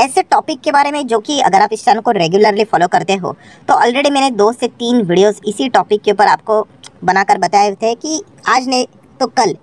ऐसे टॉपिक के बारे में जो कि अगर आप इस चैनल को रेगुलरली फॉलो करते हो तो ऑलरेडी मैंने 2 से 3 वीडियोस इसी टॉपिक के ऊपर आपको बनाकर बताए थे कि आज नहीं तो कल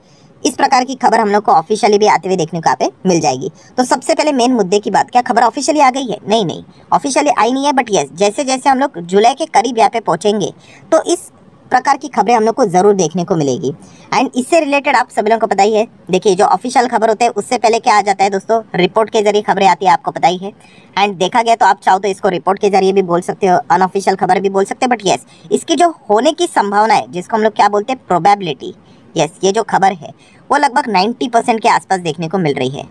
इस प्रकार की खबर हम लोग को ऑफिशियली भी आते हुए देखने को यहाँ पे मिल जाएगी। तो सबसे पहले मेन मुद्दे की बात, क्या खबर ऑफिशियली आ गई है? नहीं, ऑफिशियली आई नहीं है, बट यस, जैसे जैसे हम लोग जुलाई के करीब यहाँ पे पहुंचेंगे तो इस प्रकार की खबरें हम लोग को जरूर देखने को मिलेगी। एंड इससे रिलेटेड आप सभी लोगों को पता ही है, देखिए जो ऑफिशियल खबर होते हैं उससे पहले क्या आ जाता है दोस्तों, रिपोर्ट के जरिए खबरें आती है, आपको पता ही है। एंड देखा गया तो आप चाहो तो इसको रिपोर्ट के जरिए भी बोल सकते हो, अनऑफिशियल खबर भी बोल सकते हैं, बट यस, इसकी जो होने की संभावना है, जिसको हम लोग क्या बोलते हैं, प्रोबेबिलिटी, यस, ये जो खबर है वो लगभग 90% के आसपास देखने को मिल रही है।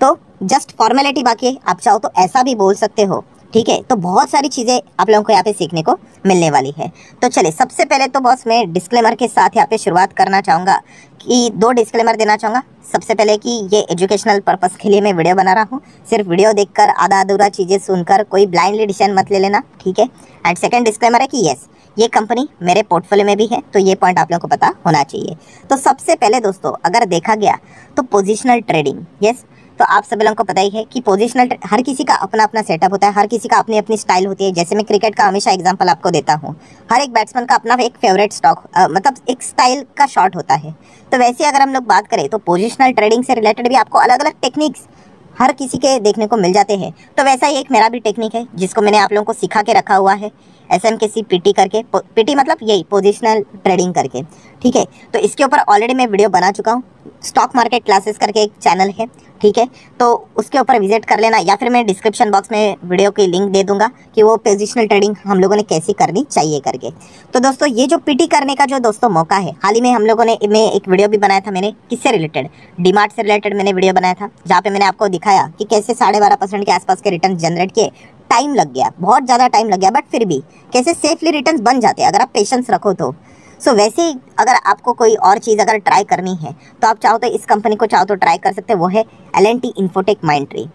तो जस्ट फॉर्मेलिटी बाकी है, आप चाहो तो ऐसा भी बोल सकते हो, ठीक है। तो बहुत सारी चीज़ें आप लोगों को यहाँ पे सीखने को मिलने वाली है। तो चलिए, सबसे पहले तो बॉस मैं डिस्क्लेमर के साथ यहाँ पे शुरुआत करना चाहूँगा कि 2 डिस्क्लेमर देना चाहूँगा। सबसे पहले कि ये एजुकेशनल पर्पस के लिए मैं वीडियो बना रहा हूँ, सिर्फ वीडियो देखकर आधा अधूरा चीज़ें सुनकर कोई ब्लाइंडली डिसीजन मत ले लेना, ठीक है। एंड सेकंड डिस्क्लेमर है कि यस, ये कंपनी मेरे पोर्टफोलियो में भी है, तो ये पॉइंट आप लोगों को पता होना चाहिए। तो सबसे पहले दोस्तों अगर देखा गया तो पोजिशनल ट्रेडिंग, यस, तो आप सभी लोगों को पता ही है कि पोजिशनल, हर किसी का अपना अपना सेटअप होता है, हर किसी का अपनी अपनी स्टाइल होती है। जैसे मैं क्रिकेट का हमेशा एग्जांपल आपको देता हूँ, हर एक बैट्समैन का अपना एक फेवरेट स्टॉक मतलब एक स्टाइल का शॉट होता है। तो वैसे अगर हम लोग बात करें तो पोजिशनल ट्रेडिंग से रिलेटेड भी आपको अलग अलग टेक्निक्स हर किसी के देखने को मिल जाते हैं। तो वैसा ही एक मेरा भी टेक्निक है जिसको मैंने आप लोगों को सिखा के रखा हुआ है, SMKC PT करके, PT मतलब यही पोजिशनल ट्रेडिंग करके, ठीक है। तो इसके ऊपर ऑलरेडी मैं वीडियो बना चुका हूँ, स्टॉक मार्केट क्लासेस करके एक चैनल है, ठीक है। तो उसके ऊपर विजिट कर लेना, या फिर मैं डिस्क्रिप्शन बॉक्स में वीडियो की लिंक दे दूंगा कि वो पोजिशनल ट्रेडिंग हम लोगों ने कैसी करनी चाहिए करके। तो दोस्तों ये जो PT करने का जो दोस्तों मौका है, हाल ही में हम लोगों ने, मैं एक वीडियो भी बनाया था मैंने, किससे रिलेटेड, डीमार्ट से रिलेटेड मैंने वीडियो बनाया था, जहाँ पे मैंने आपको दिखाया कि कैसे 12.5% के आसपास के रिटर्न जनरेट किए। टाइम लग गया, बहुत ज़्यादा टाइम लग गया, बट फिर भी कैसे सेफली रिटर्न्स बन जाते हैं अगर आप पेशेंस रखो तो। सो वैसे ही अगर आपको कोई और चीज़ अगर ट्राई करनी है तो आप चाहो तो इस कंपनी को चाहो तो ट्राई कर सकते हैं, वो है L&T इन्फोटेक माइंडट्री।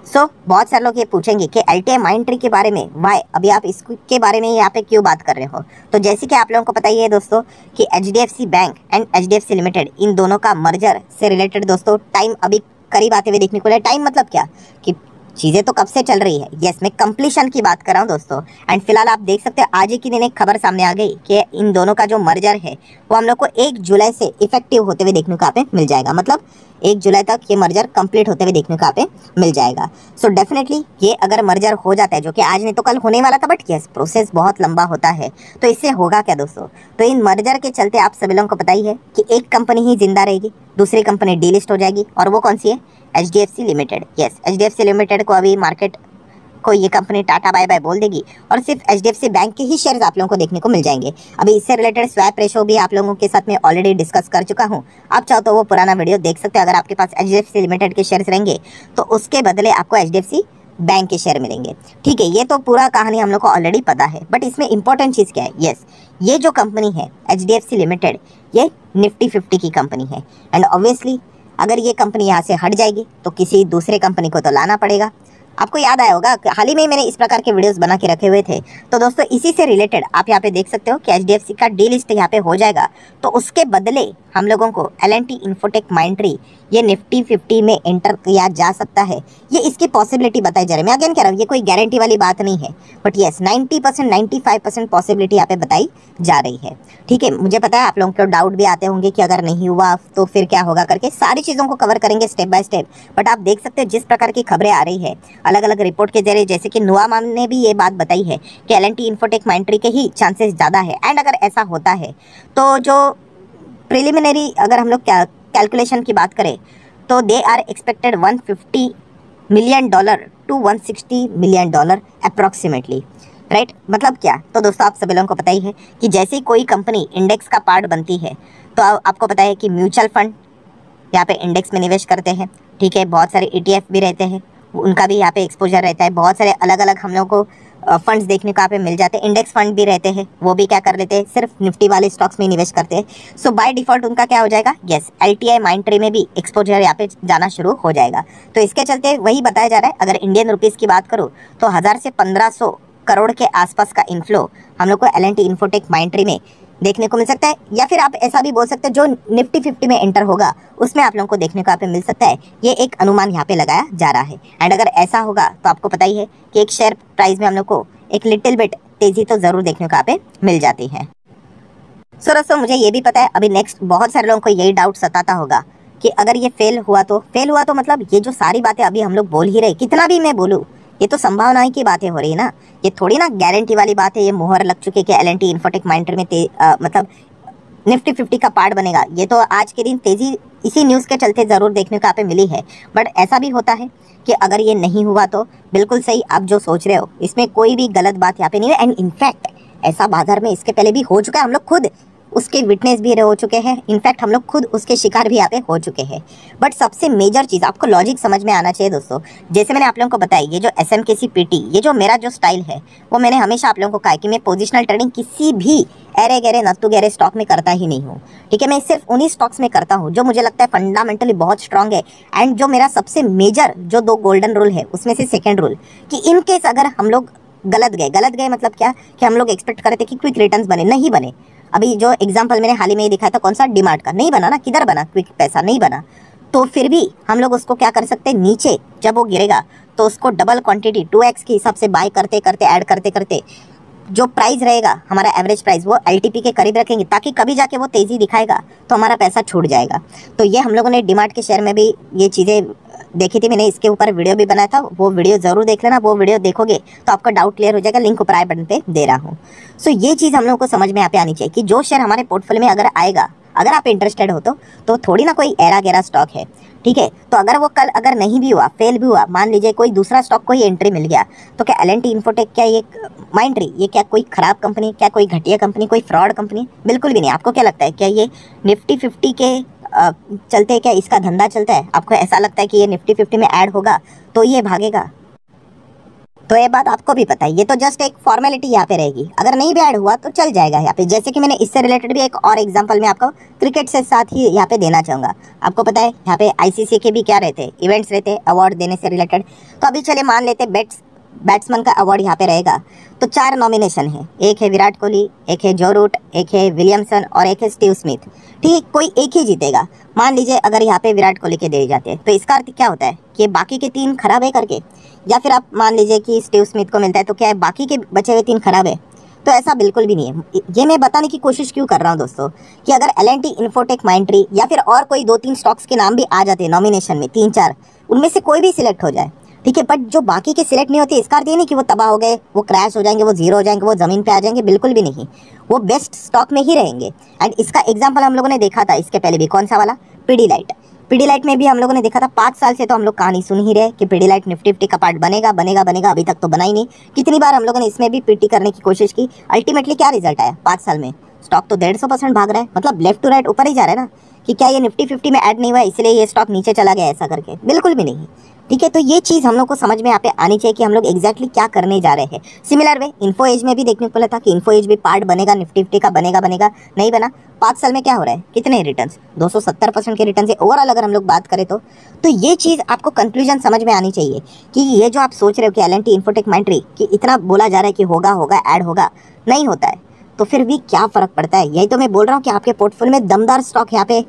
सो बहुत सारे लोग ये पूछेंगे कि LTI माइंडट्री के बारे में वाई, अभी आप इसके बारे में यहाँ पे क्यों बात कर रहे हो। तो जैसे कि आप लोगों को पता ही है दोस्तों कि HDFC bank and HDFC limited, इन दोनों का मर्जर से रिलेटेड दोस्तों टाइम अभी करीब आते हुए देखने को मिला। टाइम मतलब क्या कि चीज़ें तो कब से चल रही है, यस, मैं कंप्लीशन की बात कर रहा हूँ दोस्तों। एंड फिलहाल आप देख सकते हैं आज ही के दिन एक खबर सामने आ गई कि इन दोनों का जो मर्जर है वो हम लोग को 1 जुलाई से इफेक्टिव होते हुए देखने को यहाँ पे मिल जाएगा। मतलब 1 जुलाई तक ये मर्जर कंप्लीट होते हुए देखने को यहाँ पे मिल जाएगा। सो डेफिनेटली ये अगर मर्जर हो जाता है, जो कि आज नहीं तो कल होने वाला था, बट यस, प्रोसेस बहुत लंबा होता है, तो इससे होगा क्या दोस्तों, तो इन मर्जर के चलते आप सभी लोगों को पता ही है कि एक कंपनी ही जिंदा रहेगी, दूसरी कंपनी डीलिस्ट हो जाएगी, और वो कौन सी है, HDFC limited. Yes, HDFC limited को अभी मार्केट को ये कंपनी टाटा बाय बाय बोल देगी, और सिर्फ HDFC बैंक के ही शेयर्स आप लोगों को देखने को मिल जाएंगे। अभी इससे रिलेटेड स्वैप रेशो भी आप लोगों के साथ में ऑलरेडी डिस्कस कर चुका हूँ, आप चाहो तो वो पुराना वीडियो देख सकते हैं। अगर आपके पास HDFC लिमिटेड के शेयर्स रहेंगे तो उसके बदले आपको HDFC बैंक के शेयर मिलेंगे, ठीक है। ये तो पूरा कहानी हम लोग को ऑलरेडी पता है, बट इसमें इंपॉर्टेंट चीज़ क्या है, यस, ये जो कंपनी है HDFC लिमिटेड, ये निफ्टी 50 की कंपनी है। एंड ऑब्वियसली अगर ये कंपनी यहाँ से हट जाएगी तो किसी दूसरे कंपनी को तो लाना पड़ेगा। आपको याद आया होगा कि हाल ही में मैंने इस प्रकार के वीडियोस बना के रखे हुए थे। तो दोस्तों इसी से रिलेटेड आप यहाँ पे देख सकते हो कि HDFC का डीलिस्ट यहाँ पे हो जाएगा, तो उसके बदले हम लोगों को L&T इन्फोटेक माइंडट्री ये निफ्टी 50 में एंटर किया जा सकता है। ये इसकी पॉसिबिलिटी बताई जा रही है। मैं अगेन कह रहा हूँ ये कोई गारंटी वाली बात नहीं है, बट येस 90% 95% पॉसिबिलिटी यहाँ पे बताई जा रही है, ठीक है। मुझे पता है आप लोगों को डाउट भी आते होंगे कि अगर नहीं हुआ तो फिर क्या होगा करके, सारी चीज़ों को कवर करेंगे स्टेप बाय स्टेप। बट आप देख सकते हो जिस प्रकार की खबरें आ रही है अलग अलग रिपोर्ट के जरिए, जैसे कि नुआमा ने भी ये बात बताई है कि L&T इन्फोटेक माइंडट्री के ही चांसेस ज़्यादा है। एंड अगर ऐसा होता है तो जो प्रिलिमिनरी अगर हम लोग कैलकुलेशन की बात करें तो they are expected $150 million to $160 million approximately, right. मतलब क्या, तो दोस्तों आप सभी लोगों को पता ही है कि जैसे ही कोई कंपनी इंडेक्स का पार्ट बनती है तो आपको पता है कि म्यूचुअल फंड यहाँ पे इंडेक्स में निवेश करते हैं, ठीक है। बहुत सारे ETF भी रहते हैं, उनका भी यहाँ पे एक्सपोजर रहता है। बहुत सारे अलग अलग हम लोग को फंड्स देखने को यहाँ पे मिल जाते हैं। इंडेक्स फंड भी रहते हैं, वो भी क्या कर लेते हैं, सिर्फ निफ्टी वाले स्टॉक्स में निवेश करते हैं। सो बाय डिफॉल्ट उनका क्या हो जाएगा, यस, LTI माइंडट्री में भी एक्सपोजर यहाँ पे जाना शुरू हो जाएगा। तो इसके चलते वही बताया जा रहा है, अगर इंडियन रुपीज़ की बात करूँ तो 1000 से 1500 करोड़ के आसपास का इन्फ्लो हम लोग को L&T इन्फोटेक माइंडट्री में देखने को मिल सकता है, या फिर आप ऐसा भी बोल सकते हैं जो निफ्टी 50 में एंटर होगा उसमें आप लोगों को देखने को यहाँ पे मिल सकता है। ये एक अनुमान यहाँ पे लगाया जा रहा है। एंड अगर ऐसा होगा तो आपको पता ही है कि एक शेयर प्राइस में हम लोग को एक लिटिल बिट तेजी तो जरूर देखने को यहाँ पे मिल जाती है। सो दोस्तों मुझे ये भी पता है अभी नेक्स्ट बहुत सारे लोगों को यही डाउट सताता होगा कि अगर ये फेल हुआ तो मतलब ये जो सारी बातें अभी हम लोग बोल ही रहे, कितना भी मैं बोलूँ ये तो संभावना की बातें हो रही है ना, ये थोड़ी ना गारंटी वाली बात है। ये मुहर लग चुके कि L&T इन्फोटेक माइंडर में मतलब निफ्टी 50 का पार्ट बनेगा। ये तो आज के दिन तेजी इसी न्यूज़ के चलते ज़रूर देखने को यहाँ पे मिली है। बट ऐसा भी होता है कि अगर ये नहीं हुआ तो बिल्कुल सही आप जो सोच रहे हो इसमें कोई भी गलत बात यहाँ पे नहीं है। एंड इनफैक्ट ऐसा बाजार में इसके पहले भी हो चुका है, हम लोग खुद उसके विटनेस भी हो चुके हैं। इनफैक्ट हम लोग खुद उसके शिकार भी यहाँ पे हो चुके हैं। बट सबसे मेजर चीज़ आपको लॉजिक समझ में आना चाहिए दोस्तों। जैसे मैंने आप लोगों को बताया ये जो SMKC PT, ये जो मेरा जो स्टाइल है वो मैंने हमेशा आप लोगों को कहा कि मैं पोजिशनल ट्रेडिंग किसी भी एरे गहरे नत्तू गहरे स्टॉक में करता ही नहीं हूँ। ठीक है, मैं सिर्फ उन्हीं स्टॉक्स में करता हूँ जो मुझे लगता है फंडामेंटली बहुत स्ट्रांग है। एंड जो मेरा सबसे मेजर जो 2 गोल्डन रूल है उसमें से सेकेंड रूल कि इन केस अगर हम लोग गलत गए मतलब क्या कि हम लोग एक्सपेक्ट करते कि क्विक रिटर्न्स बने, नहीं बने। अभी जो एग्जांपल मैंने हाल ही में दिखाया था कौन सा, डीमार्ट का, नहीं बना ना, किधर बना, क्विक पैसा नहीं बना। तो फिर भी हम लोग उसको क्या कर सकते हैं, नीचे जब वो गिरेगा तो उसको डबल क्वांटिटी 2x के हिसाब से बाय करते करते ऐड करते करते जो प्राइस रहेगा हमारा एवरेज प्राइस वो LTP के करीब रखेंगे ताकि कभी जाके वो तेज़ी दिखाएगा तो हमारा पैसा छूट जाएगा। तो ये हम लोगों ने डीमार्ट के शेयर में भी ये चीज़ें देखी थी, मैंने इसके ऊपर वीडियो भी बनाया था, वो वीडियो ज़रूर देख लेना। वो वीडियो देखोगे तो आपका डाउट क्लियर हो जाएगा, लिंक ऊपर आई बटन पे दे रहा हूँ। सो ये चीज़ हम लोगों को समझ में यहाँ पे आनी चाहिए कि जो शेयर हमारे पोर्टफोलियो में अगर आएगा, अगर आप इंटरेस्टेड हो तो थोड़ी ना कोई एरा गहरा स्टॉक है। ठीक है, तो अगर वो कल अगर नहीं भी हुआ, फेल भी हुआ, मान लीजिए कोई दूसरा स्टॉक कोई एंट्री मिल गया, तो क्या L&T इन्फोटेक, क्या ये माइंडट्री, ये क्या कोई खराब कंपनी, क्या कोई घटिया कंपनी, कोई फ्रॉड कंपनी? बिल्कुल भी नहीं। आपको क्या लगता है क्या ये निफ्टी 50 के चलते क्या इसका धंधा चलता है? आपको ऐसा लगता है कि ये निफ्टी 50 में ऐड होगा तो ये भागेगा? तो ये बात आपको भी पता है, ये तो जस्ट एक फॉर्मेलिटी यहाँ पे रहेगी। अगर नहीं भी ऐड हुआ तो चल जाएगा यहाँ पे। जैसे कि मैंने इससे रिलेटेड भी एक और एग्जांपल में आपको क्रिकेट से साथ ही यहाँ पे देना चाहूँगा। आपको पता है यहाँ पे ICC के भी क्या रहते हैं, इवेंट्स रहते हैं अवार्ड देने से रिलेटेड। तो अभी चलिए मान लेते बैट्समैन का अवार्ड यहाँ पे रहेगा तो 4 नॉमिनेशन है, एक है विराट कोहली, एक है जो रूट, एक है विलियमसन और एक है स्टीव स्मिथ। ठीक, कोई एक ही जीतेगा। मान लीजिए अगर यहाँ पे विराट कोहली के दे जाते हैं तो इसका अर्थ क्या होता है कि बाकी के 3 खराब है करके, या फिर आप मान लीजिए कि स्टीव स्मिथ को मिलता है तो क्या है बाकी के बचे हुए 3 खराब है? तो ऐसा बिल्कुल भी नहीं है। ये मैं बताने की कोशिश क्यों कर रहा हूँ दोस्तों कि अगर L&T इन्फोटेक माइंडट्री या फिर और कोई 2-3 स्टॉक्स के नाम भी आ जाते हैं नॉमिनेशन में, 3-4, उनमें से कोई भी सिलेक्ट हो जाए, ठीक है, बट जो बाकी के सिलेक्ट नहीं होते इसका अर्थ ये नहीं कि वो तबाह हो गए, वो क्रैश हो जाएंगे, वो जीरो हो जाएंगे, वो ज़मीन पे आ जाएंगे, बिल्कुल भी नहीं। वो बेस्ट स्टॉक में ही रहेंगे। एंड इसका एग्जांपल हम लोगों ने देखा था इसके पहले भी, कौन सा वाला, पीडीलाइट में भी हम लोगों ने देखा था। 5 साल से तो हम लोग कहानी सुन ही रहे कि पीडीलाइट निफ्टी 50 का पार्ट बनेगा, अभी तक तो बना ही नहीं। कितनी बार हम लोगों ने इसमें भी पीटी करने की कोशिश की, अल्टीमेटली क्या रिजल्ट आया? 5 साल में स्टॉक तो 150% भाग रहा है, मतलब लेफ्ट टू राइट ऊपर ही जा रहा है ना। कि क्या ये निफ्टी 50 में ऐड नहीं हुआ इसलिए ये स्टॉक नीचे चला गया, ऐसा करके? बिल्कुल भी नहीं। ठीक है, तो ये चीज़ हम लोग को समझ में यहाँ पे आनी चाहिए कि हम लोग एग्जैक्टली क्या करने जा रहे हैं। सिमिलर वे इन्फो एज में भी देखने को मिला था कि इन्फो एज भी पार्ट बनेगा, निफ्टी 50 का बनेगा, नहीं बना। 5 साल में क्या हो रहा है, कितने रिटर्न्स? 270% के रिटर्न से ओवरऑल अगर हम लोग बात करें तो ये चीज़ आपको कंक्लूजन समझ में आनी चाहिए कि ये जो आप सोच रहे हो कि L&T इन्फोटेक माइंडट्री कि इतना बोला जा रहा है कि होगा ऐड होगा, नहीं होता है तो फिर भी क्या फ़र्क पड़ता है? यही तो मैं बोल रहा हूँ कि आपके पोर्टफोलियो में दमदार स्टॉक यहाँ पे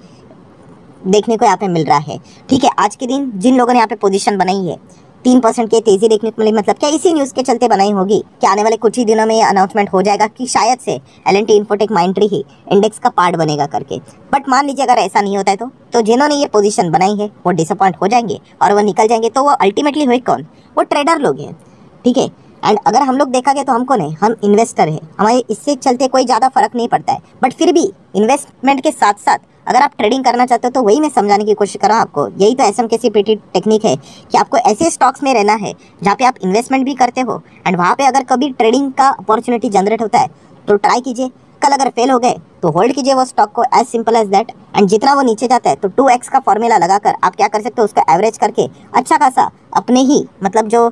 देखने को यहाँ पे मिल रहा है। ठीक है, आज के दिन जिन लोगों ने यहाँ पे पोजीशन बनाई है 3% की तेज़ी देखने को मिली, मतलब क्या इसी न्यूज़ के चलते बनाई होगी कि आने वाले कुछ ही दिनों में ये अनाउंसमेंट हो जाएगा कि शायद से L&T इन्फोटेक माइंडट्री ही इंडेक्स का पार्ट बनेगा करके। बट मान लीजिए अगर ऐसा नहीं होता है तो जिन्होंने ये पोजीशन बनाई है वो डिसअपॉइंट हो जाएंगे और वो निकल जाएंगे। तो वो अल्टीमेटली हुए कौन? वो ट्रेडर लोग हैं। ठीक है, एंड अगर हम लोग देखा गया तो हम कौन है? हम इन्वेस्टर है, हमारे इससे चलते कोई ज़्यादा फर्क नहीं पड़ता है। बट फिर भी इन्वेस्टमेंट के साथ साथ अगर आप ट्रेडिंग करना चाहते हो तो वही मैं समझाने की कोशिश कर रहा हूँ आपको। यही तो SMKC PT टेक्निक है कि आपको ऐसे स्टॉक्स में रहना है जहाँ पे आप इन्वेस्टमेंट भी करते हो एंड वहाँ पे अगर कभी ट्रेडिंग का अपॉर्चुनिटी जनरेट होता है तो ट्राई कीजिए। कल अगर फेल हो गए तो होल्ड कीजिए वो स्टॉक को, as simple as that. And जितना वो नीचे जाता है तो 2x का फॉर्मूला लगाकर आप क्या कर सकते हो, उसका एवरेज करके अच्छा खासा अपने ही मतलब जो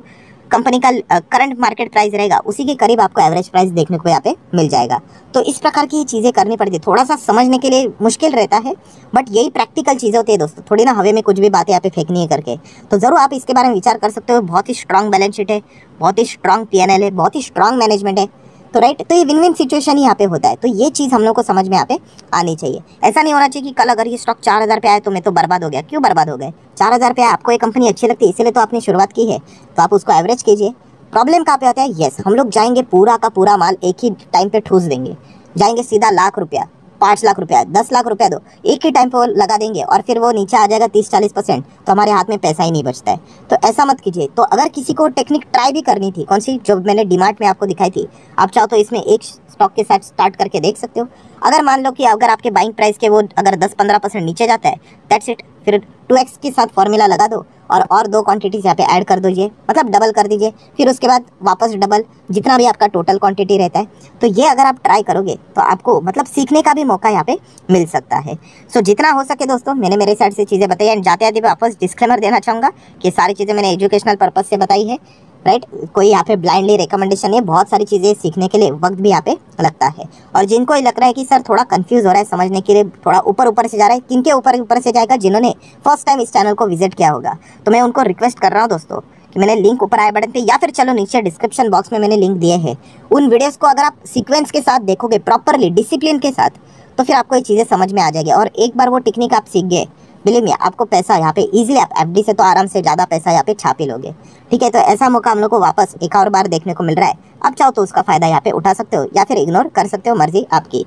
कंपनी का करंट मार्केट प्राइस रहेगा उसी के करीब आपको एवरेज प्राइस देखने को यहाँ पे मिल जाएगा। तो इस प्रकार की चीज़ें करनी पड़ती है। थोड़ा सा समझने के लिए मुश्किल रहता है बट यही प्रैक्टिकल चीज़ें होती है दोस्तों, थोड़ी ना हवे में कुछ भी बातें यहाँ पे फेंकनी है करके। तो ज़रूर आप इसके बारे में विचार कर सकते हो। बहुत ही स्ट्रांग बैलेंस शीट है, बहुत ही स्ट्रांग PNL है, बहुत ही स्ट्रांग मैनेजमेंट है। तो राइट, तो ये विन विन सिचुएशन ही यहाँ पे होता है। तो ये चीज़ हम लोग को समझ में यहाँ पे आनी चाहिए। ऐसा नहीं होना चाहिए कि कल अगर ये स्टॉक 4000 पे आए तो मैं तो बर्बाद हो गया। क्यों बर्बाद हो गए? 4000 पे आपको ये कंपनी अच्छी लगती है, इसीलिए तो आपने शुरुआत की है, तो आप उसको एवरेज कीजिए। प्रॉब्लम कहाँ पे आता है? यस, हम लोग जाएंगे पूरा का पूरा माल एक ही टाइम पे ठूस देंगे, जाएंगे सीधा लाख रुपया, 5 लाख रुपया, 10 लाख रुपया दो, एक ही टाइम पे वो लगा देंगे और फिर वो नीचे आ जाएगा 30-40%, तो हमारे हाथ में पैसा ही नहीं बचता है। तो ऐसा मत कीजिए। तो अगर किसी को टेक्निक ट्राई भी करनी थी, कौन सी, जो मैंने डीमार्ट में आपको दिखाई थी, आप चाहो तो इसमें एक स्टॉक के साथ स्टार्ट करके देख सकते हो। अगर मान लो कि अगर आपके बाइंग प्राइस के वो अगर 10-15% नीचे जाता है, दैट्स इट, फिर 2x के साथ फॉर्मूला लगा दो और दो क्वांटिटीज यहाँ पे ऐड कर दीजिए, मतलब डबल कर दीजिए, फिर उसके बाद वापस डबल, जितना भी आपका टोटल क्वांटिटी रहता है। तो ये अगर आप ट्राई करोगे तो आपको मतलब सीखने का भी मौका यहाँ पे मिल सकता है। सो जितना हो सके दोस्तों, मैंने मेरे साइड से चीज़ें बताई। एंड जाते जाते वापस डिस्क्लेमर देना चाहूँगा कि सारी चीज़ें मैंने एजुकेशनल पर्पज से बताई है, राइट। कोई यहाँ पे ब्लाइंडली रिकमेंडेशन नहीं है, बहुत सारी चीज़ें सीखने के लिए वक्त भी यहाँ पे लगता है। और जिनको ये लग रहा है कि सर थोड़ा कंफ्यूज हो रहा है, समझने के लिए थोड़ा ऊपर ऊपर से जा रहा है, किनके ऊपर ऊपर से जाएगा? जिन्होंने फर्स्ट टाइम इस चैनल को विजिट किया होगा। तो मैं उनको रिक्वेस्ट कर रहा हूँ दोस्तों कि मैंने लिंक ऊपर आए बटन पे या फिर चलो नीचे डिस्क्रिप्शन बॉक्स में मैंने लिंक दिए हैं, उन वीडियोज़ को अगर आप सीक्वेंस के साथ देखोगे, प्रॉपरली डिसिप्लिन के साथ, तो फिर आपको ये चीज़ें समझ में आ जाएगी। और एक बार वो टेक्निक आप सीख गए, बिलीव मी, आपको पैसा यहाँ पे इजीली, आप एफडी से तो आराम से ज़्यादा पैसा यहाँ पे छाप ही लोगे। ठीक है, तो ऐसा मौका हम लोग को वापस एक और बार देखने को मिल रहा है। आप चाहो तो उसका फ़ायदा यहाँ पे उठा सकते हो या फिर इग्नोर कर सकते हो, मर्जी आपकी।